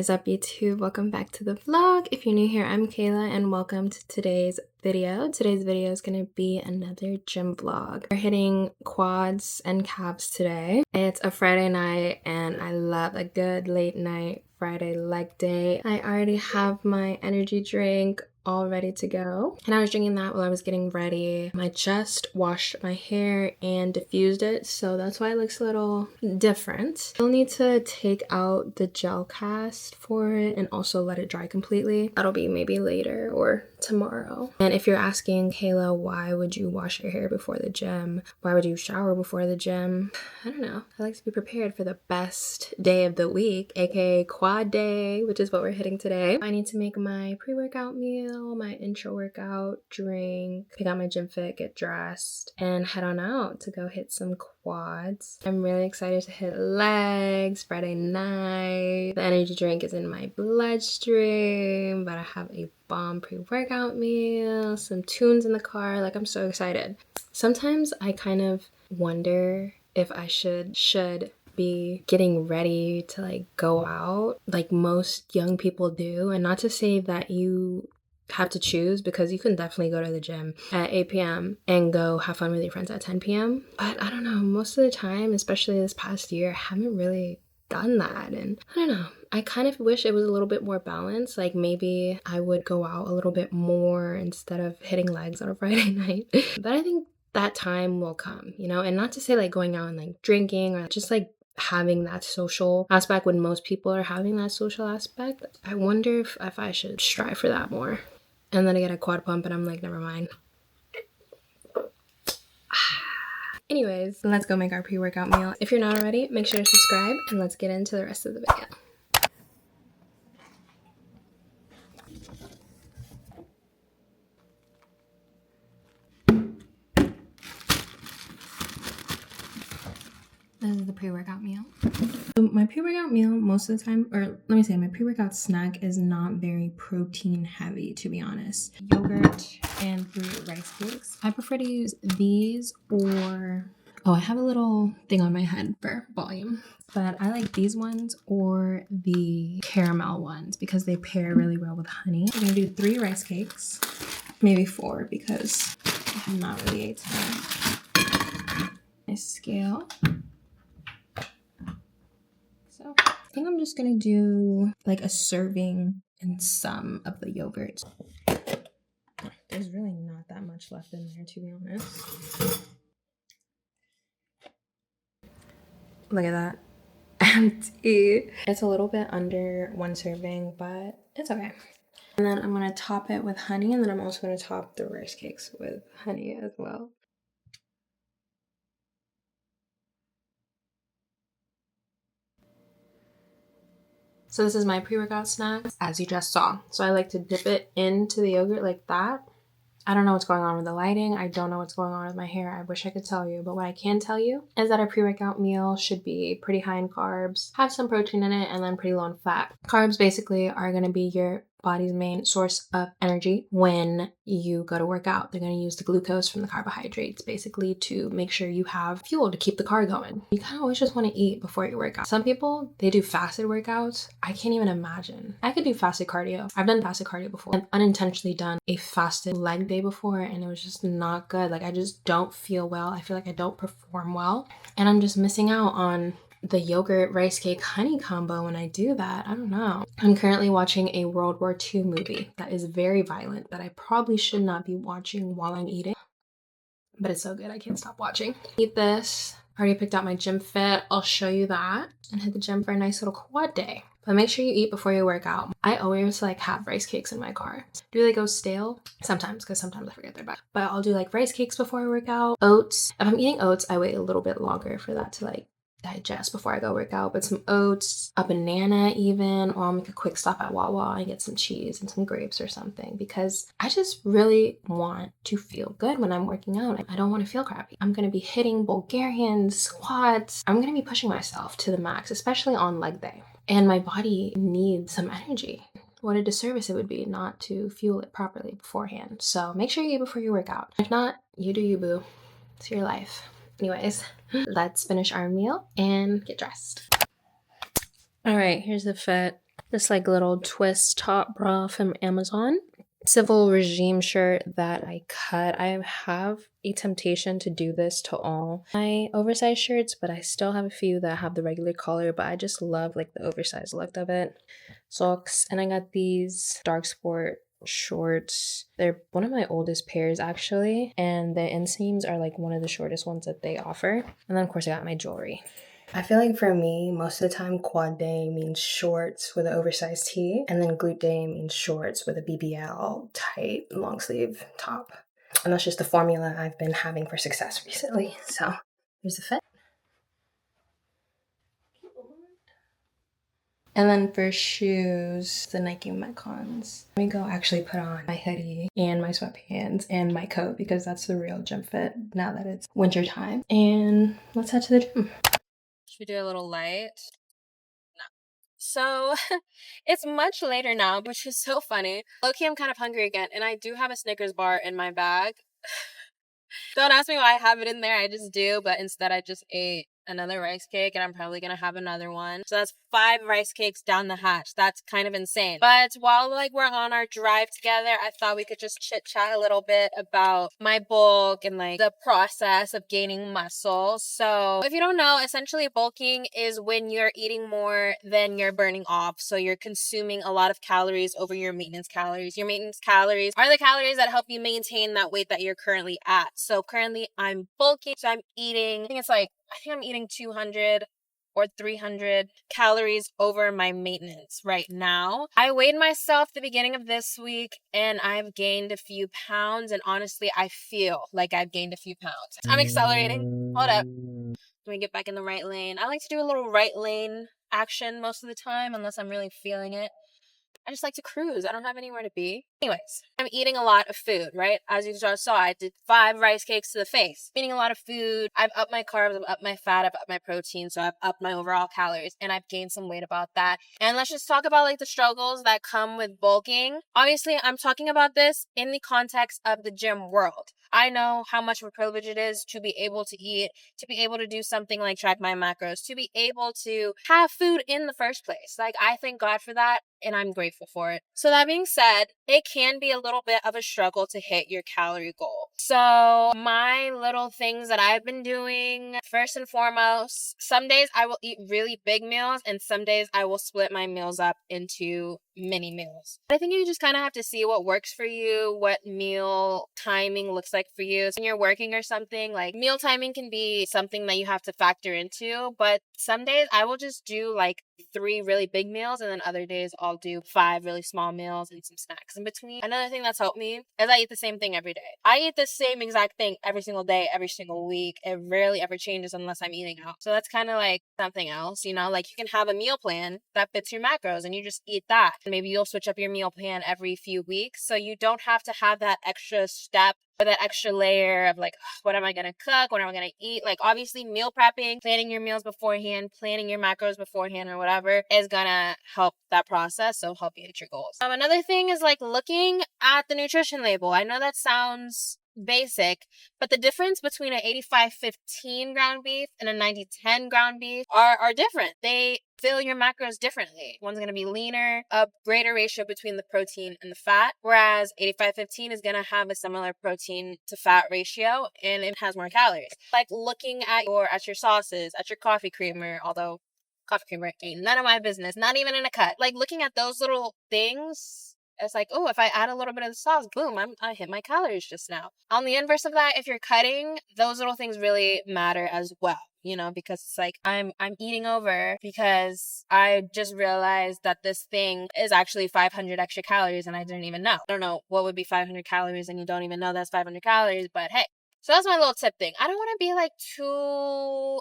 is up, YouTube? Welcome back to the vlog. If you're new here, I'm Kayla and welcome to today's video. Today's video is going to be another gym vlog. We're hitting quads and calves today. It's a Friday night and I love a good late night Friday leg day. I already have my energy drink all ready to go, and I was drinking that while I was getting ready. I just washed my hair and diffused it, so that's why it looks a little different. I'll need to take out the gel cast for it and also let it dry completely. That'll be maybe later or tomorrow. And if you're asking, Kayla, why would you wash your hair before the gym? Why would you shower before the gym? I don't know. I like to be prepared for the best day of the week, aka quad day, which is what we're hitting today. I need to make my pre-workout meal, my intro workout, drink, pick out my gym fit, get dressed, and head on out to go hit some quads. I'm really excited to hit legs Friday night. The energy drink is in my bloodstream, but I have a bomb pre-workout meal, some tunes in the car. Like, I'm so excited. Sometimes I kind of wonder if I should be getting ready to like go out like most young people do. And not to say that you have to choose, because you can definitely go to the gym at 8 p.m. and go have fun with your friends at 10 p.m. But I don't know, most of the time, especially this past year, I haven't really done that. And I don't know, I kind of wish it was a little bit more balanced. Like, maybe I would go out a little bit more instead of hitting legs on a Friday night. But I think that time will come, you know. And not to say like going out and like drinking or just like having that social aspect when most people are having that social aspect. I wonder if I should strive for that more. And then I get a quad pump and I'm like, never mind. Anyways, let's go make our pre-workout meal. If you're not already, make sure to subscribe and let's get into the rest of the video. This is the pre-workout meal. So my pre-workout meal most of the time, or let me say, my pre-workout snack is not very protein heavy, to be honest. Yogurt and 3 rice cakes. I prefer to use these, or I have a little thing on my head for volume, but I like these ones or the caramel ones because they pair really well with honey. I'm gonna do 3 rice cakes, maybe 4 because I'm not really ate today. My scale. So I think I'm just gonna do like a serving and some of the yogurt. There's really not that much left in there, to be honest. Look at that. Empty. It's a little bit under 1 serving, but it's okay. And then I'm gonna top it with honey, and then I'm also gonna top the rice cakes with honey as well. So this is my pre-workout snack, as you just saw. So I like to dip it into the yogurt like that. I don't know what's going on with the lighting. I don't know what's going on with my hair. I wish I could tell you, but what I can tell you is that a pre-workout meal should be pretty high in carbs, have some protein in it, and then pretty low in fat. Carbs basically are going to be your body's main source of energy when you go to work out. They're going to use the glucose from the carbohydrates basically to make sure you have fuel to keep the car going. You kind of always just want to eat before you work out. Some people, they do fasted workouts. I can't even imagine. I could do fasted cardio. I've done fasted cardio before. I've unintentionally done a fasted leg day before and it was just not good. Like, I just don't feel well. I feel like I don't perform well and I'm just missing out on the yogurt rice cake honey combo when I do that. I don't know. I'm currently watching a World War II movie that is very violent that I probably should not be watching while I'm eating, but it's so good I can't stop watching. Eat this. I already picked out my gym fit. I'll show you that and hit the gym for a nice little quad day. But make sure you eat before you work out. I always like have rice cakes in my car. Do they go stale? Sometimes, because sometimes I forget they're back. But I'll do like rice cakes before I work out. Oats. If I'm eating oats, I wait a little bit longer for that to like digest before I go work out, but some oats, a banana even, or I'll make a quick stop at Wawa and get some cheese and some grapes or something, because I just really want to feel good when I'm working out. I don't want to feel crappy. I'm going to be hitting Bulgarians, squats. I'm going to be pushing myself to the max, especially on leg day. And my body needs some energy. What a disservice it would be not to fuel it properly beforehand. So make sure you eat before you work out. If not, you do you, boo. It's your life. Anyways, let's finish our meal and get dressed. All right, here's the fit. this like little twist top bra from Amazon. Civil regime shirt that I cut. I have a temptation to do this to all my oversized shirts, but I still have a few that have the regular collar, but I just love like the oversized look of it. Socks, and I got these dark sport shorts. They're one of my oldest pairs actually, and the inseams are like one of the shortest ones that they offer. And then of course I got my jewelry. I feel like for me, most of the time, quad day means shorts with an oversized tee, and then glute day means shorts with a BBL tight long sleeve top. And that's just the formula I've been having for success recently. So here's the fit. And then for shoes, the Nike Metcons. Let me go actually put on my hoodie and my sweatpants and my coat because that's the real gym fit now that it's winter time. And let's head to the gym. Should we do a little light? No. So it's much later now, which is so funny. Low-key, I'm kind of hungry again, and I do have a Snickers bar in my bag. Don't ask me why I have it in there. I just do, but instead I just ate another rice cake, and I'm probably gonna have another one. So that's 5 rice cakes down the hatch. That's kind of insane. But while like we're on our drive together, I thought we could just chit chat a little bit about my bulk and like the process of gaining muscle. So if you don't know, essentially bulking is when you're eating more than you're burning off. So you're consuming a lot of calories over your maintenance calories. Your maintenance calories are the calories that help you maintain that weight that you're currently at. So currently I'm bulking, so I'm eating, I think I'm eating 200 or 300 calories over my maintenance right now. I weighed myself the beginning of this week and I've gained a few pounds, and honestly, I feel like I've gained a few pounds. I'm accelerating. Hold up. Let me get back in the right lane. I like to do a little right lane action most of the time unless I'm really feeling it. I just like to cruise. I don't have anywhere to be. Anyways, I'm eating a lot of food, right? As you just saw, I did 5 rice cakes to the face. I'm eating a lot of food. I've upped my carbs, I've upped my fat, I've upped my protein, so I've upped my overall calories, and I've gained some weight about that. And let's just talk about like the struggles that come with bulking. Obviously, I'm talking about this in the context of the gym world. I know how much of a privilege it is to be able to eat, to be able to do something like track my macros, to be able to have food in the first place. Like, I thank God for that, and I'm grateful for it. So that being said, it can be a little bit of a struggle to hit your calorie goal. So my little things that I've been doing, first and foremost, some days I will eat really big meals, and some days I will split my meals up into mini meals. I think you just kind of have to see what works for you, what meal timing looks like for you. So when you're working or something, like meal timing can be something that you have to factor into, but some days I will just do like 3 really big meals, and then other days I'll do 5 really small meals and some snacks in between. Another thing that's helped me is I eat the same thing every day. I eat the same exact thing every single day, every single week. It rarely ever changes unless I'm eating out. So that's kind of like something else, you know, like you can have a meal plan that fits your macros and you just eat that. Maybe you'll switch up your meal plan every few weeks, so you don't have to have that extra step or that extra layer of like, what am I going to cook? What am I going to eat? Like, obviously meal prepping, planning your meals beforehand, planning your macros beforehand or whatever is going to help that process. So help you hit your goals. Another thing is like looking at the nutrition label. I know that sounds basic, but the difference between an 85-15 ground beef and a 90-10 ground beef are different. They fill your macros differently. One's going to be leaner, a greater ratio between the protein and the fat, whereas 85-15 is going to have a similar protein to fat ratio, and it has more calories. Like looking at your sauces, at your coffee creamer, although coffee creamer ain't none of my business, not even in a cut. Like looking at those little things, it's like, oh, if I add a little bit of the sauce, boom, I hit my calories just now. On the inverse of that, if you're cutting, those little things really matter as well. You know, because it's like I'm eating over because I just realized that this thing is actually 500 extra calories and I didn't even know. I don't know what would be 500 calories and you don't even know that's 500 calories, but hey. So that's my little tip thing. I don't want to be like too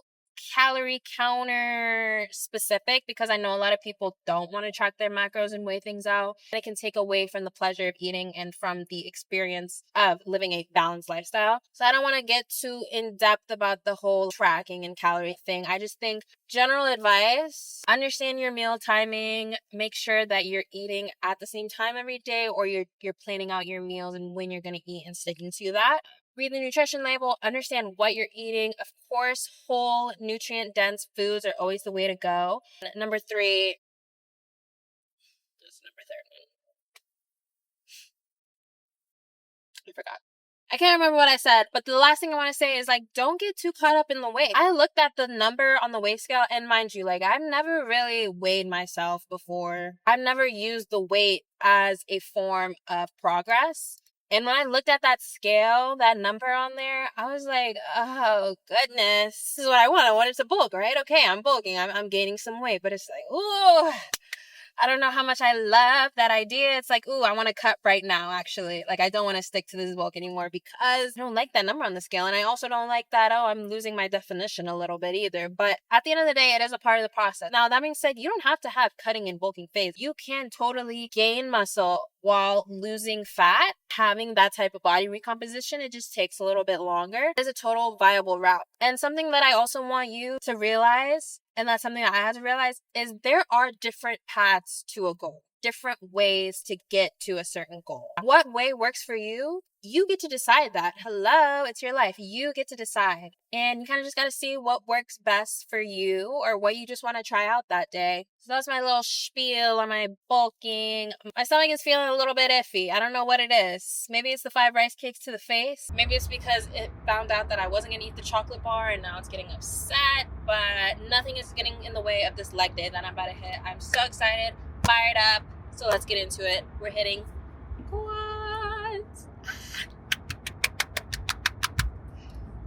calorie counter specific because I know a lot of people don't want to track their macros and weigh things out, and it can take away from the pleasure of eating and from the experience of living a balanced lifestyle. So I don't want to get too in depth about the whole tracking and calorie thing. I just think general advice, understand your meal timing, make sure that you're eating at the same time every day, or you're planning out your meals and when you're going to eat and sticking to that. Read the nutrition label, understand what you're eating. Of course, whole, nutrient-dense foods are always the way to go. Number 3, number 13? I forgot. I can't remember what I said, but the last thing I want to say is, like, don't get too caught up in the weight. I looked at the number on the weight scale, and mind you, like, I've never really weighed myself before. I've never used the weight as a form of progress. And when I looked at that scale, that number on there, I was like, oh, goodness. This is what I want. I wanted to bulk, right? Okay, I'm bulking. I'm gaining some weight. But it's like, ooh, I don't know how much I love that idea. It's like, ooh, I want to cut right now, actually. Like, I don't want to stick to this bulk anymore because I don't like that number on the scale. And I also don't like that, oh, I'm losing my definition a little bit either. But at the end of the day, it is a part of the process. Now, that being said, you don't have to have cutting and bulking phase. You can totally gain muscle while losing fat. Having that type of body recomposition, it just takes a little bit longer. It's a total viable route. And something that I also want you to realize, and that's something that I had to realize, is there are different paths to a goal, different ways to get to a certain goal. What way works for you? You get to decide that. Hello, it's your life. You get to decide. And you kind of just got to see what works best for you or what you just want to try out that day. So that's my little spiel on my bulking. My stomach is feeling a little bit iffy. I don't know what it is. Maybe it's the 5 rice cakes to the face. Maybe it's because it found out that I wasn't going to eat the chocolate bar and now it's getting upset. But nothing is getting in the way of this leg day that I'm about to hit. I'm so excited, fired up. So let's get into it. We're hitting quads.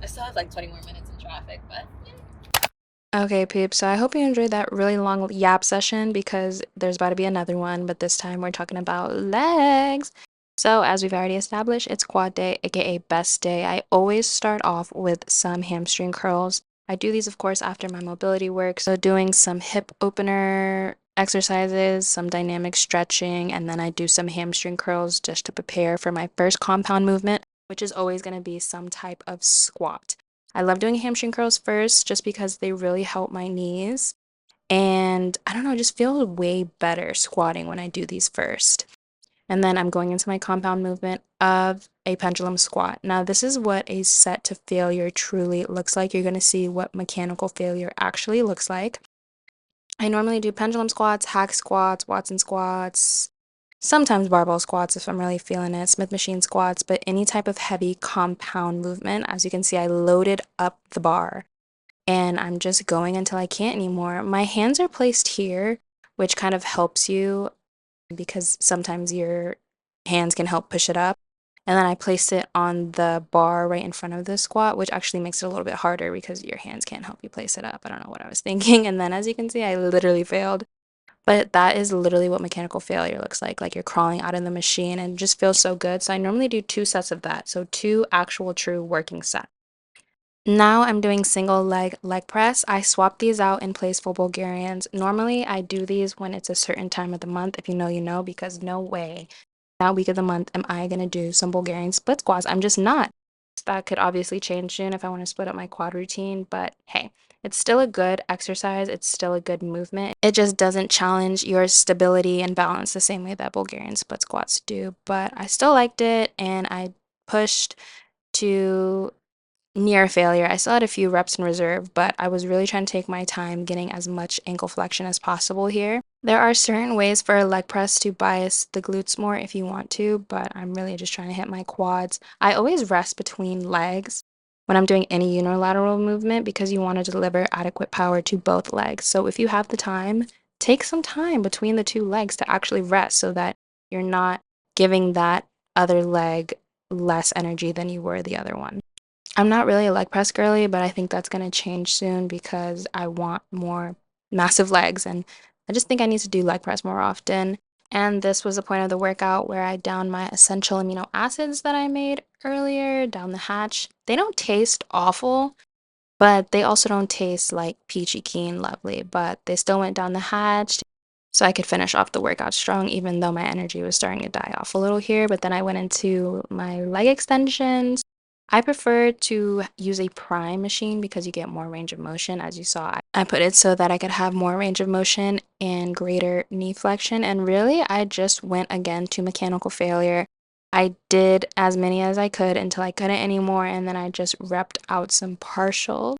I still have like 20 more minutes in traffic, but yeah. Okay, peeps, so I hope you enjoyed that really long yap session because there's about to be another one, but this time we're talking about legs. So as we've already established, it's quad day, aka best day. I always start off with some hamstring curls. I do these, of course, after my mobility work, so doing some hip opener exercises, some dynamic stretching, and then I do some hamstring curls just to prepare for my first compound movement, which is always going to be some type of squat. I love doing hamstring curls first just because they really help my knees. And I don't know, it just feels way better squatting when I do these first. And then I'm going into my compound movement of a pendulum squat. Now, this is what a set to failure truly looks like. You're going to see what mechanical failure actually looks like. I normally do pendulum squats, hack squats, Watson squats, sometimes barbell squats if I'm really feeling it, Smith machine squats, but any type of heavy compound movement. As you can see, I loaded up the bar and I'm just going until I can't anymore. My hands are placed here, which kind of helps you because sometimes your hands can help push it up. And then I placed it on the bar right in front of the squat, which actually makes it a little bit harder because your hands can't help you place it up. I don't know what I was thinking. And then as you can see, I literally failed. But that is literally what mechanical failure looks like. Like you're crawling out of the machine and it just feels so good. So I normally do 2 sets of that. So 2 actual true working sets. Now I'm doing single leg press. I swap these out in place for Bulgarians. Normally I do these when it's a certain time of the month. If you know, you know, because no way that week of the month am I going to do some Bulgarian split squats. I'm just not. That could obviously change soon if I want to split up my quad routine, but hey, it's still a good exercise. It's still a good movement. It just doesn't challenge your stability and balance the same way that Bulgarian split squats do, but I still liked it and I pushed to near failure. I still had a few reps in reserve, but I was really trying to take my time getting as much ankle flexion as possible here. There are certain ways for a leg press to bias the glutes more if you want to, but I'm really just trying to hit my quads. I always rest between legs when I'm doing any unilateral movement because you want to deliver adequate power to both legs. So if you have the time, take some time between the 2 legs to actually rest so that you're not giving that other leg less energy than you were the other one. I'm not really a leg press girly, but I think that's going to change soon because I want more massive legs and I just think I need to do leg press more often. And this was the point of the workout where I downed my essential amino acids that I made earlier down the hatch. They don't taste awful, but they also don't taste like peachy keen lovely, but they still went down the hatch so I could finish off the workout strong even though my energy was starting to die off a little here. But then I went into my leg extensions. I prefer to use a prime machine because you get more range of motion. As you saw, I put it so that I could have more range of motion and greater knee flexion. And really, I just went again to mechanical failure. I did as many as I could until I couldn't anymore. And then I just repped out some partial.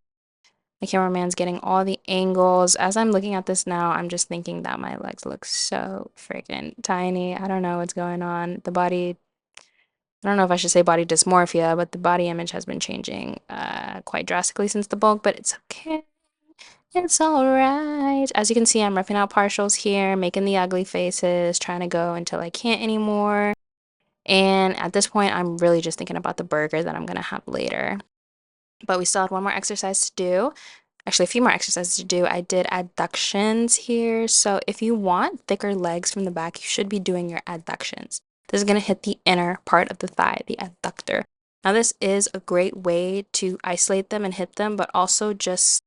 My cameraman's getting all the angles. As I'm looking at this now, I'm just thinking that my legs look so freaking tiny. I don't know what's going on. The body, I don't know if I should say body dysmorphia, but the body image has been changing quite drastically since the bulk, but it's okay. It's alright. As you can see, I'm roughing out partials here, making the ugly faces, trying to go until I can't anymore. And at this point, I'm really just thinking about the burger that I'm gonna have later. But we still had one more exercise to do. Actually, a few more exercises to do. I did adductions here. So if you want thicker legs from the back, you should be doing your adductions. This is going to hit the inner part of the thigh, the adductor. Now, this is a great way to isolate them and hit them, but also just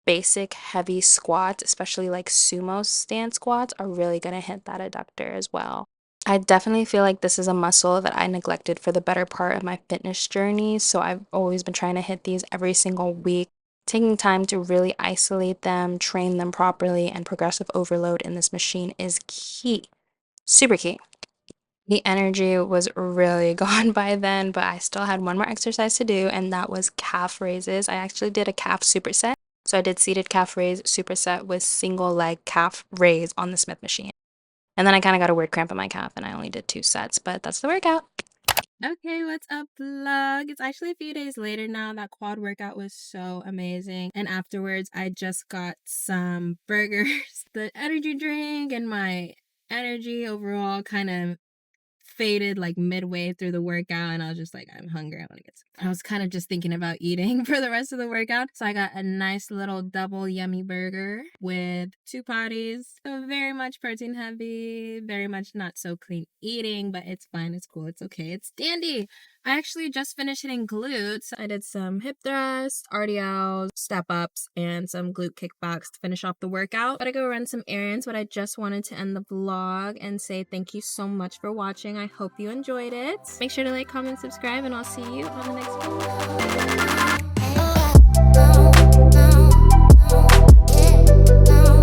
basic heavy squats, especially like sumo stand squats, are really going to hit that adductor as well. I definitely feel like this is a muscle that I neglected for the better part of my fitness journey, so I've always been trying to hit these every single week, taking time to really isolate them, train them properly, and progressive overload in this machine is key. Super key. The energy was really gone by then, but I still had one more exercise to do, and that was calf raises. I actually did a calf superset. So I did seated calf raise superset with single leg calf raise on the Smith machine. And then I kind of got a weird cramp in my calf and I only did 2 sets, but that's the workout. Okay, what's up, vlog? It's actually a few days later now. That quad workout was so amazing. And afterwards, I just got some burgers. The energy drink and my energy overall kind of faded like midway through the workout, and I was just like, I'm hungry, I want to get some. I was kind of just thinking about eating for the rest of the workout, so I got a nice little double yummy burger with 2 patties. So very much protein heavy, very much not so clean eating, but it's fine, it's cool, it's okay, it's dandy. I actually just finished hitting glutes. I did some hip thrusts, RDLs, step ups, and some glute kickbacks to finish off the workout. Gotta go run some errands, but I just wanted to end the vlog and say thank you so much for watching. I hope you enjoyed it. Make sure to like, comment, subscribe, and I'll see you on the next video.